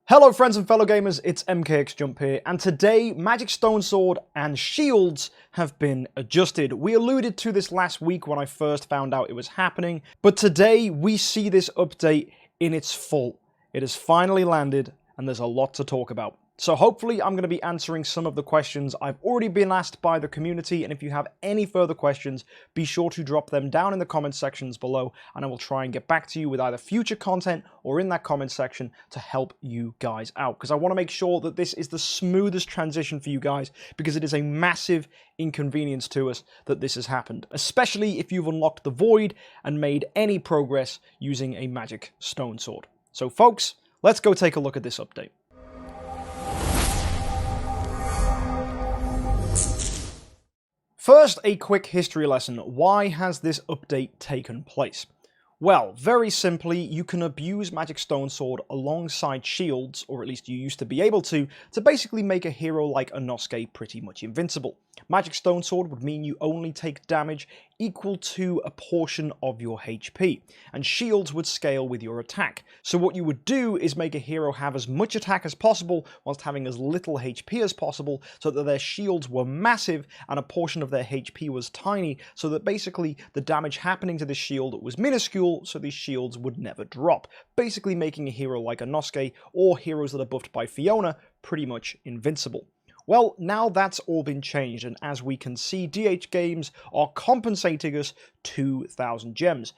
Hello friends and fellow gamers, it's MKxJUMP here, and today Magic Stone Sword and shields have been adjusted. We alluded to this last week when I first found out it was happening, but today we see this update in its full. It has finally landed, and there's a lot to talk about. So hopefully I'm going to be answering some of the questions I've already been asked by the community, and if you have any further questions, be sure to drop them down in the comment sections below, and I will try and get back to you with either future content or in that comment section to help you guys out, because I want to make sure that this is the smoothest transition for you guys, because it is a massive inconvenience to us that this has happened, especially if you've unlocked the Void and made any progress using a Magic Stone Sword. So folks, let's go take a look at this update. First, a quick history lesson. Why has this update taken place? Well, very simply, you can abuse Magic Stone Sword alongside shields, or at least you used to be able to basically make a hero like Inosuke pretty much invincible. Magic Stone Sword would mean you only take damage equal to a portion of your HP, and shields would scale with your attack. So what you would do is make a hero have as much attack as possible whilst having as little HP as possible, so that their shields were massive and a portion of their HP was tiny, so that basically the damage happening to this shield was minuscule, so these shields would never drop, basically making a hero like Inosuke or heroes that are buffed by Fiona pretty much invincible. Well, now that's all been changed, and as we can see, DH Games are compensating us 2,000 gems.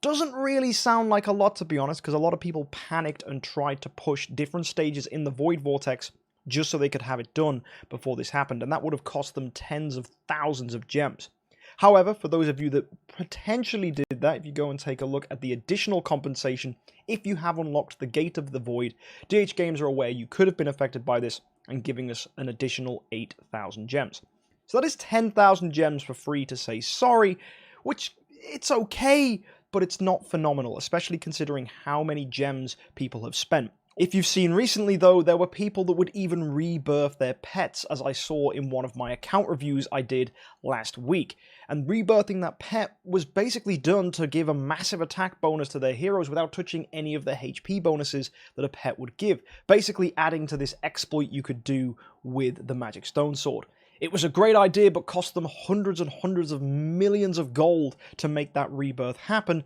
Doesn't really sound like a lot, to be honest, because a lot of people panicked and tried to push different stages in the Void Vortex just so they could have it done before this happened, and that would have cost them tens of thousands of gems. However, for those of you that potentially did that, if you go and take a look at the additional compensation, if you have unlocked the Gate of the Void, DH Games are aware you could have been affected by this and giving us an additional 8,000 gems. So that is 10,000 gems for free to say sorry, which it's okay, but it's not phenomenal, especially considering how many gems people have spent. If you've seen recently though, there were people that would even rebirth their pets, as I saw in one of my account reviews I did last week. And rebirthing that pet was basically done to give a massive attack bonus to their heroes without touching any of the HP bonuses that a pet would give, basically adding to this exploit you could do with the Magic Stone Sword. It was a great idea, but cost them hundreds and hundreds of millions of gold to make that rebirth happen,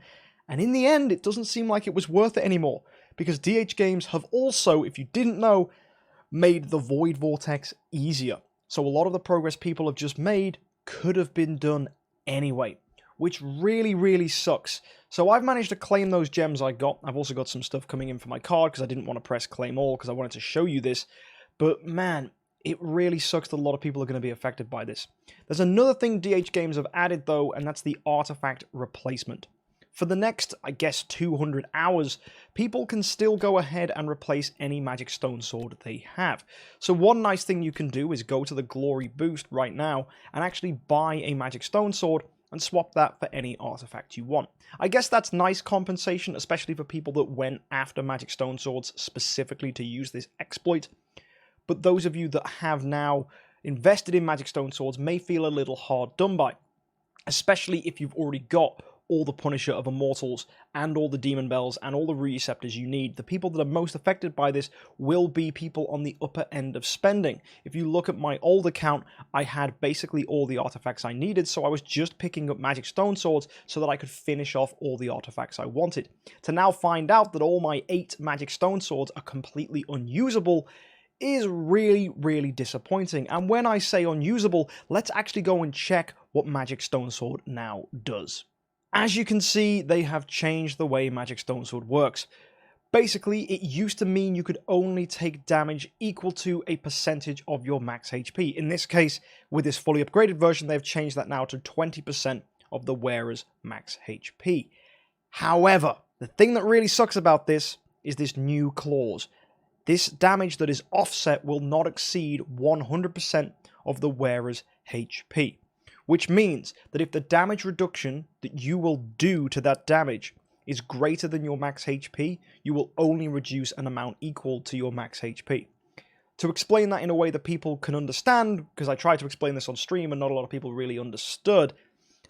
and in the end it doesn't seem like it was worth it anymore. Because DH Games have also, if you didn't know, made the Void Vortex easier. So a lot of the progress people have just made could have been done anyway, which really sucks. So I've managed to claim those gems I got. I've also got some stuff coming in for my card because I didn't want to press claim all because I wanted to show you this. But man, it really sucks that a lot of people are going to be affected by this. There's another thing DH Games have added though, and that's the artifact replacement. For the next, I guess, 200 hours, people can still go ahead and replace any Magic Stone Sword they have. So one nice thing you can do is go to the Glory Boost right now and actually buy a Magic Stone Sword and swap that for any artifact you want. I guess that's nice compensation, especially for people that went after Magic Stone Swords specifically to use this exploit. But those of you that have now invested in Magic Stone Swords may feel a little hard done by, especially if you've already got all the Punisher of Immortals, and all the Demon Bells, and all the Receptors you need. The people that are most affected by this will be people on the upper end of spending. If you look at my old account, I had basically all the artifacts I needed, so I was just picking up Magic Stone Swords so that I could finish off all the artifacts I wanted. To now find out that all my 8 Magic Stone Swords are completely unusable is really disappointing. And when I say unusable, let's actually go and check what Magic Stone Sword now does. As you can see, they have changed the way Magic Stone Sword works. Basically, it used to mean you could only take damage equal to a percentage of your max HP. In this case, with this fully upgraded version, they've changed that now to 20% of the wearer's max HP. However, the thing that really sucks about this is this new clause. This damage that is offset will not exceed 100% of the wearer's HP. Which means that if the damage reduction that you will do to that damage is greater than your max HP, you will only reduce an amount equal to your max HP. To explain that in a way that people can understand, because I tried to explain this on stream and not a lot of people really understood,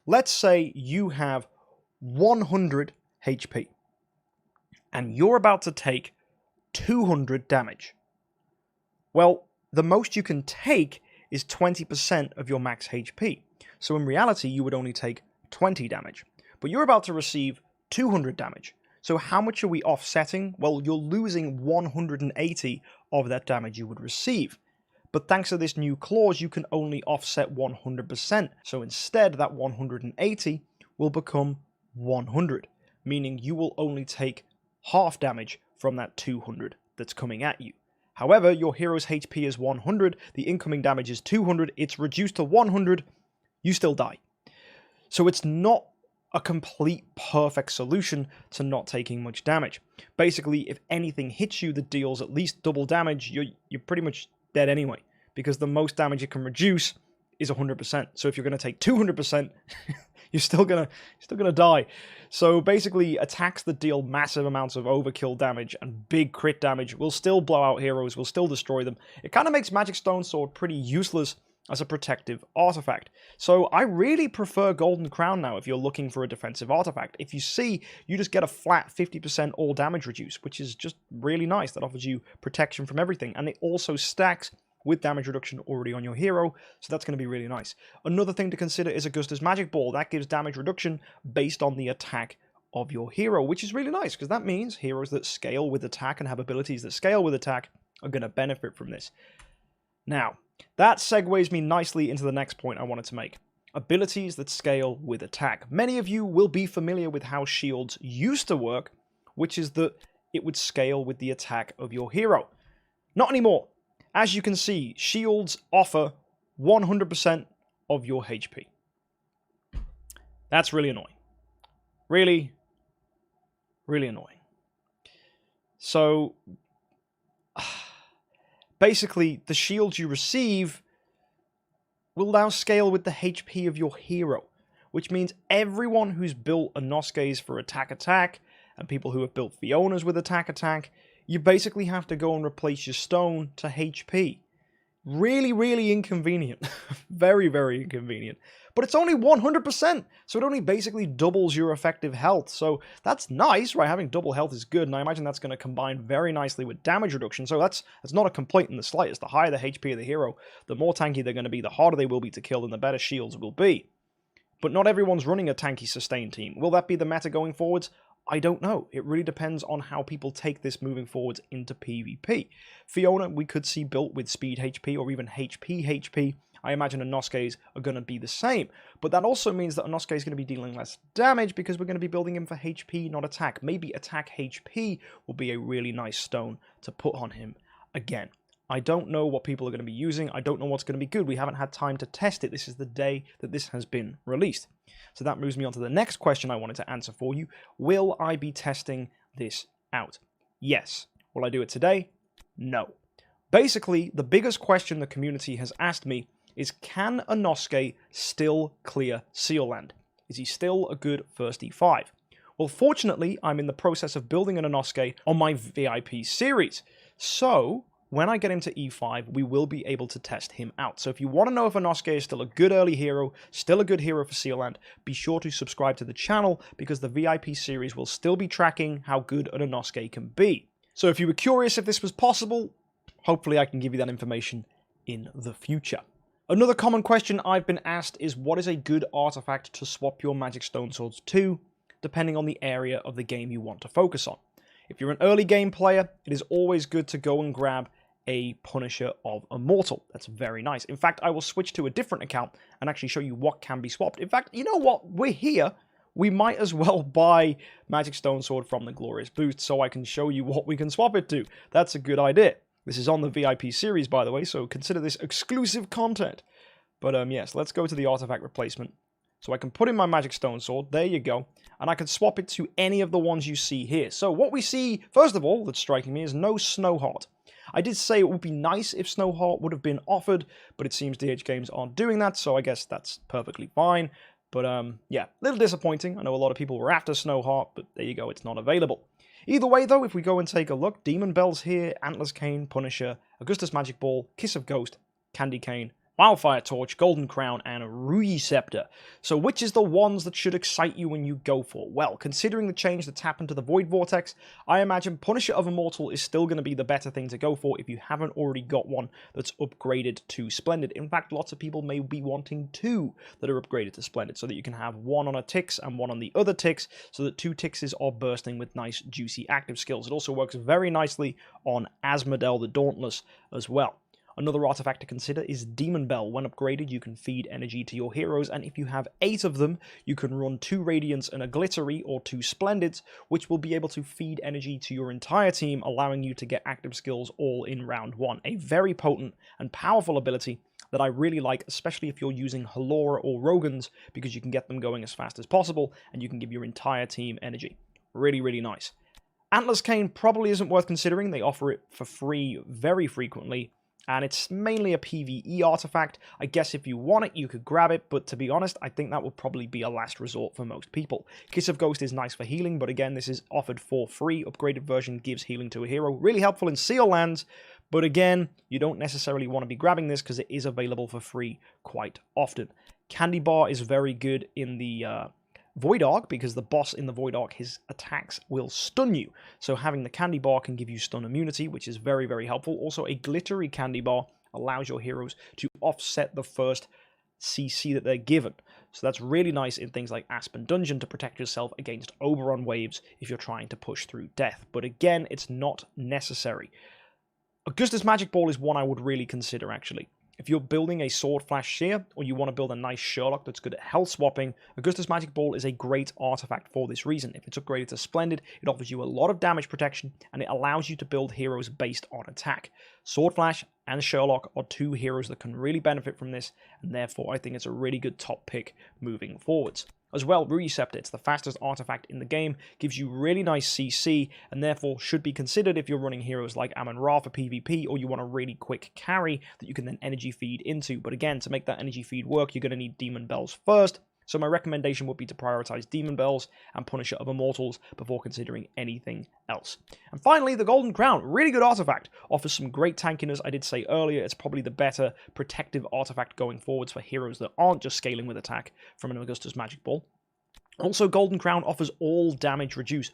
let's say you have 100 HP, and you're about to take 200 damage. Well, the most you can take is 20% of your max HP. So in reality, you would only take 20 damage. But you're about to receive 200 damage. So how much are we offsetting? Well, you're losing 180 of that damage you would receive. But thanks to this new clause, you can only offset 100%. So instead, that 180 will become 100, meaning you will only take half damage from that 200 that's coming at you. However, your hero's HP is 100, the incoming damage is 200, it's reduced to 100, you still die. So it's not a complete perfect solution to not taking much damage. Basically, if anything hits you that deals at least double damage, you're pretty much dead anyway, because the most damage it can reduce is 100%. So if you're going to take 200%, you're still gonna die. So basically, attacks that deal massive amounts of overkill damage and big crit damage will still blow out heroes, will still destroy them. It kind of makes Magic Stone Sword pretty useless as a protective artifact. So I really prefer Golden Crown now if you're looking for a defensive artifact. If you see, you just get a flat 50% all damage reduce, which is just really nice. That offers you protection from everything, and it also stacks with damage reduction already on your hero, so that's going to be really nice. Another thing to consider is Augustus Magic Ball. That gives damage reduction based on the attack of your hero, which is really nice, because that means heroes that scale with attack and have abilities that scale with attack are going to benefit from this. Now, that segues me nicely into the next point I wanted to make. Abilities that scale with attack. Many of you will be familiar with how shields used to work, which is that it would scale with the attack of your hero. Not anymore. As you can see, shields offer 100% of your HP. That's really annoying. Really, really annoying. So, basically, the shields you receive will now scale with the HP of your hero, which means everyone who's built Inosuke's for attack, and people who have built Fiona's with attack, you basically have to go and replace your stone to HP. Really, really inconvenient. Very, very inconvenient. But it's only 100%, so it only basically doubles your effective health. So that's nice, right? Having double health is good, and I imagine that's going to combine very nicely with damage reduction. So that's not a complaint in the slightest. The higher the HP of the hero, the more tanky they're going to be, the harder they will be to kill, and the better shields will be. But not everyone's running a tanky sustain team. Will that be the meta going forwards? I don't know. It really depends on how people take this moving forwards into PvP. Fiona, we could see built with speed HP or even HP. I imagine Inosuke's are going to be the same. But that also means that Inosuke is going to be dealing less damage because we're going to be building him for HP, not attack. Maybe attack HP will be a really nice stone to put on him again. I don't know what people are going to be using. I don't know what's going to be good. We haven't had time to test it. This is the day that this has been released. So that moves me on to the next question I wanted to answer for you. Will I be testing this out? Yes. Will I do it today? No. Basically, the biggest question the community has asked me is, can Inosuke still clear Seal Land? Is he still a good first E5? Well, fortunately, I'm in the process of building an Inosuke on my VIP series. So when I get him to E5, we will be able to test him out. So if you want to know if Inosuke is still a good early hero, still a good hero for Seal Land, be sure to subscribe to the channel, because the VIP series will still be tracking how good an Inosuke can be. So if you were curious if this was possible, hopefully I can give you that information in the future. Another common question I've been asked is, what is a good artifact to swap your Magic Stone Swords to, depending on the area of the game you want to focus on. If you're an early game player, it is always good to go and grab a Punisher of Immortal. That's very nice. In fact, I will switch to a different account and actually show you what can be swapped. In fact, you know what? We're here. We might as well buy Magic Stone Sword from the Glorious Boost so I can show you what we can swap it to. That's a good idea. This is on the VIP series, by the way, so consider this exclusive content. But yes, let's go to the artifact replacement. So I can put in my Magic Stone Sword, there you go, and I can swap it to any of the ones you see here. So what we see, first of all, that's striking me, is no Snowheart. I did say it would be nice if Snowheart would have been offered, but it seems DH Games aren't doing that, so I guess that's perfectly fine. But yeah, a little disappointing. I know a lot of people were after Snowheart, but there you go, it's not available. Either way, though, if we go and take a look, Demon Bell's here, Antlers Cane, Punisher, Augustus Magic Ball, Kiss of Ghost, Candy Cane, Wildfire Torch, Golden Crown, and Rui Scepter. So which is the ones that should excite you when you go for? Well, considering the change that's happened to the Void Vortex, I imagine Punisher of Immortal is still going to be the better thing to go for if you haven't already got one that's upgraded to Splendid. In fact, lots of people may be wanting two that are upgraded to Splendid, so that you can have one on a Tix and one on the other Tix, so that two Tixes are bursting with nice, juicy active skills. It also works very nicely on Asmodel the Dauntless as well. Another artifact to consider is Demon Bell. When upgraded, you can feed energy to your heroes, and if you have 8 of them, you can run 2 Radiants and a Glittery, or 2 Splendids, which will be able to feed energy to your entire team, allowing you to get active skills all in round 1. A very potent and powerful ability that I really like, especially if you're using Halora or Rogans, because you can get them going as fast as possible, and you can give your entire team energy. Really, really nice. Antler's Cane probably isn't worth considering. They offer it for free very frequently, and it's mainly a PvE artifact. I guess if you want it, you could grab it, but to be honest, I think that would probably be a last resort for most people. Kiss of Ghost is nice for healing, but again, this is offered for free. Upgraded version gives healing to a hero. Really helpful in Seal Lands, but again, you don't necessarily want to be grabbing this because it is available for free quite often. Candy Bar is very good in the Void Arc, because the boss in the Void Arc, his attacks will stun you. So having the Candy Bar can give you stun immunity, which is very, very helpful. Also, a Glittery Candy Bar allows your heroes to offset the first CC that they're given. So that's really nice in things like Aspen Dungeon to protect yourself against Oberon waves if you're trying to push through death. But again, it's not necessary. Augustus Magic Ball is one I would really consider, actually. If you're building a Sword Flash Shear, or you want to build a nice Sherlock that's good at health swapping, Augustus Magic Ball is a great artifact for this reason. If it's upgraded to Splendid, it offers you a lot of damage protection, and it allows you to build heroes based on attack. Sword Flash and Sherlock are 2 heroes that can really benefit from this, and therefore I think it's a really good top pick moving forwards. As well, Rui Scepter, it's the fastest artifact in the game, gives you really nice CC, and therefore should be considered if you're running heroes like Amun-Ra for PvP, or you want a really quick carry that you can then energy feed into. But again, to make that energy feed work, you're going to need Demon Bells first. So my recommendation would be to prioritize Demon Bells and Punisher of Immortals before considering anything else. And finally, the Golden Crown, really good artifact, offers some great tankiness. I did say earlier, it's probably the better protective artifact going forwards for heroes that aren't just scaling with attack from an Augustus Magic Ball. Also, Golden Crown offers all damage reduce,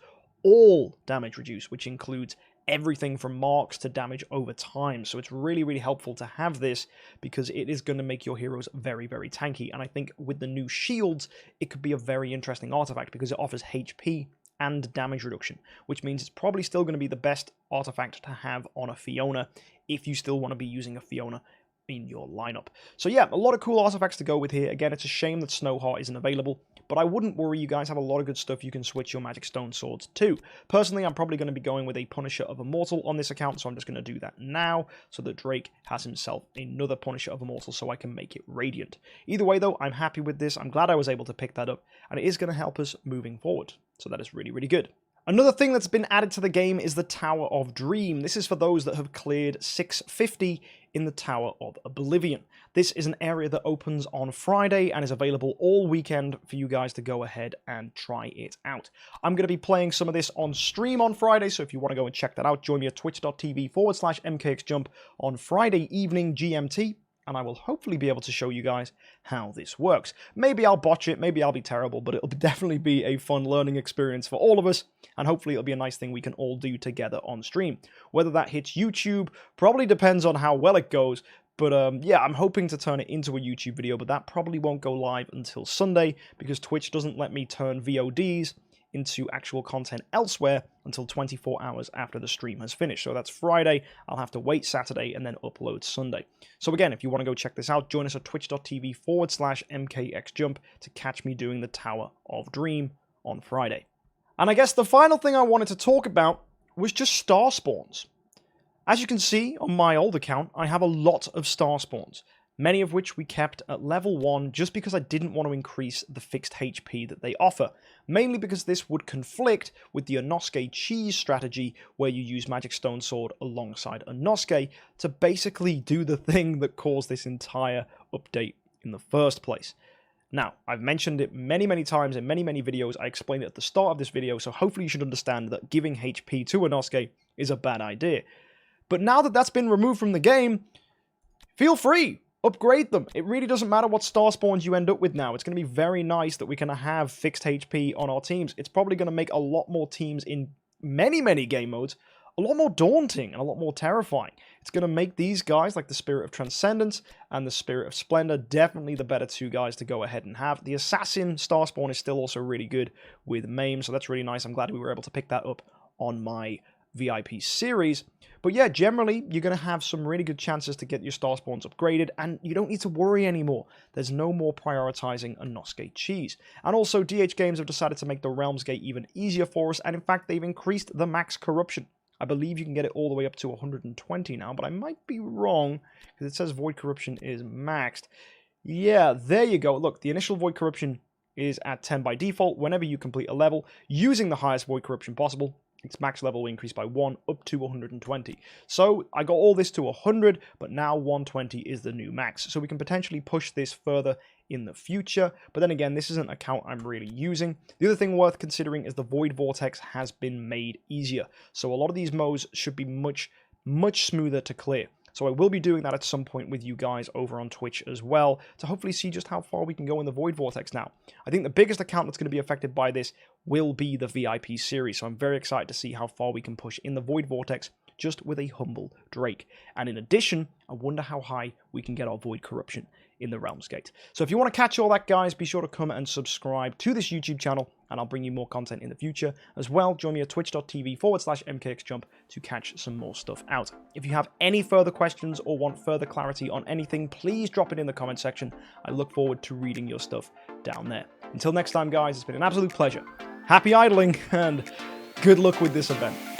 which includes everything from marks to damage over time. So it's really, really helpful to have this because it is going to make your heroes very, very tanky. And I think with the new shields, it could be a very interesting artifact because it offers HP and damage reduction, which means it's probably still going to be the best artifact to have on a Fiona if you still want to be using a Fiona in your lineup. So yeah, a lot of cool artifacts to go with here. Again, it's a shame that Snowheart isn't available, but I wouldn't worry. You guys have a lot of good stuff you can switch your Magic Stone Swords to. Personally, I'm probably going to be going with a Punisher of Immortal on this account, so I'm just going to do that now so that Drake has himself another Punisher of Immortal so I can make it Radiant. Either way though, I'm happy with this. I'm glad I was able to pick that up, and it is going to help us moving forward. So that is really, really good. Another thing that's been added to the game is the Tower of Dream. This is for those that have cleared 650 in the Tower of Oblivion. This is an area that opens on Friday and is available all weekend for you guys to go ahead and try it out. I'm going to be playing some of this on stream on Friday, so if you want to go and check that out, join me at twitch.tv/MKxJUMP on Friday evening GMT. And I will hopefully be able to show you guys how this works. Maybe I'll botch it, maybe I'll be terrible, but it'll definitely be a fun learning experience for all of us, and hopefully it'll be a nice thing we can all do together on stream. Whether that hits YouTube probably depends on how well it goes, but yeah, I'm hoping to turn it into a YouTube video, but that probably won't go live until Sunday, because Twitch doesn't let me turn VODs into actual content elsewhere until 24 hours after the stream has finished. So that's Friday. I'll have to wait Saturday and then upload Sunday. So again, if you want to go check this out, join us at twitch.tv/MKxJUMP to catch me doing the Tower of Dream on Friday. And I guess the final thing I wanted to talk about was just star spawns. As you can see on my old account, I have a lot of star spawns, many of which we kept at level 1 just because I didn't want to increase the fixed HP that they offer, mainly because this would conflict with the Inosuke cheese strategy where you use Magic Stone Sword alongside Inosuke to basically do the thing that caused this entire update in the first place. Now, I've mentioned it many, many times in many, many videos. I explained it at the start of this video, so hopefully you should understand that giving HP to Inosuke is a bad idea. But now that that's been removed from the game, feel free. upgrade them. It really doesn't matter what star spawns you end up with now. It's going to be very nice that we can have fixed HP on our teams. It's probably going to make a lot more teams in many, many game modes a lot more daunting and a lot more terrifying. It's going to make these guys, like the Spirit of Transcendence and the Spirit of Splendor, definitely the better two guys to go ahead and have. The Assassin Star Spawn is still also really good with MAME, so that's really nice. I'm glad we were able to pick that up on my VIP series. But yeah, generally, you're going to have some really good chances to get your Star Spawns upgraded, and you don't need to worry anymore. There's no more prioritizing Inosuke cheese. And also, DH Games have decided to make the Realms Gate even easier for us, and in fact, they've increased the max corruption. I believe you can get it all the way up to 120 now, but I might be wrong, because it says Void Corruption is maxed. Yeah, there you go. Look, the initial Void Corruption is at 10 by default. Whenever you complete a level using the highest Void Corruption possible, its max level will increase by 1 up to 120. So I got all this to 100, but now 120 is the new max. So we can potentially push this further in the future. But then again, this isn't an account I'm really using. The other thing worth considering is the Void Vortex has been made easier. So a lot of these modes should be much smoother to clear. So I will be doing that at some point with you guys over on Twitch as well, to hopefully see just how far we can go in the Void Vortex now. I think the biggest account that's going to be affected by this will be the VIP series, so I'm very excited to see how far we can push in the Void Vortex just with a humble Drake. And in addition, I wonder how high we can get our Void Corruption in the Realms Gate. So if you want to catch all that, guys, be sure to come and subscribe to this YouTube channel, and I'll bring you more content in the future. As well, join me at twitch.tv/MKxJUMP to catch some more stuff out. If you have any further questions or want further clarity on anything, please drop it in the comment section. I look forward to reading your stuff down there. Until next time, guys, it's been an absolute pleasure. Happy idling, and good luck with this event.